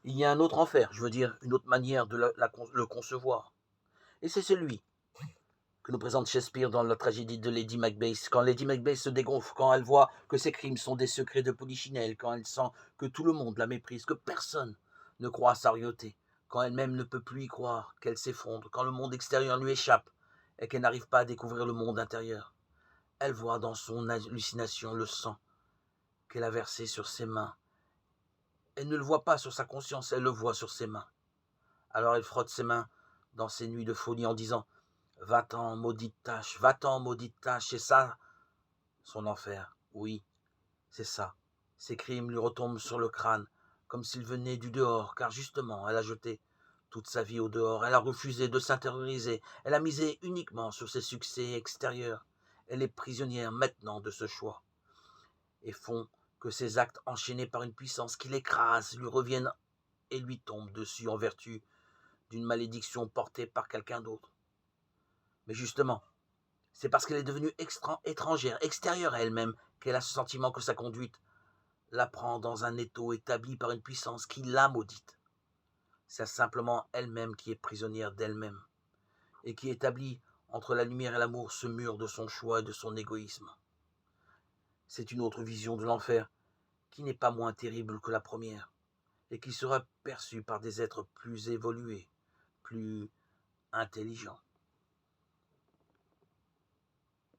Il y a un autre enfer, je veux dire, une autre manière de le concevoir. Et c'est celui que nous présente Shakespeare dans la tragédie de Lady Macbeth. Quand Lady Macbeth se dégonfle, quand elle voit que ses crimes sont des secrets de Polichinelle, quand elle sent que tout le monde la méprise, que personne ne croit à sa royauté, quand elle-même ne peut plus y croire, qu'elle s'effondre, quand le monde extérieur lui échappe et qu'elle n'arrive pas à découvrir le monde intérieur. Elle voit dans son hallucination le sang qu'elle a versé sur ses mains. Elle ne le voit pas sur sa conscience, elle le voit sur ses mains. Alors elle frotte ses mains dans ses nuits de folie en disant « Va-t'en, maudite tâche, va-t'en, maudite tâche, c'est ça, son enfer. Oui, c'est ça. » Ses crimes lui retombent sur le crâne, comme s'ils venaient du dehors, car justement, elle a jeté toute sa vie au dehors, elle a refusé de s'intérioriser, elle a misé uniquement sur ses succès extérieurs. Elle est prisonnière maintenant de ce choix, et font que ses actes enchaînés par une puissance qui l'écrase lui reviennent et lui tombent dessus en vertu d'une malédiction portée par quelqu'un d'autre. Mais justement, c'est parce qu'elle est devenue étrangère, extérieure à elle-même, qu'elle a ce sentiment que sa conduite la prend dans un étau établi par une puissance qui l'a maudite. C'est simplement elle-même qui est prisonnière d'elle-même, et qui établit entre la lumière et l'amour ce mur de son choix et de son égoïsme. C'est une autre vision de l'enfer, qui n'est pas moins terrible que la première, et qui sera perçue par des êtres plus évolués, plus intelligents.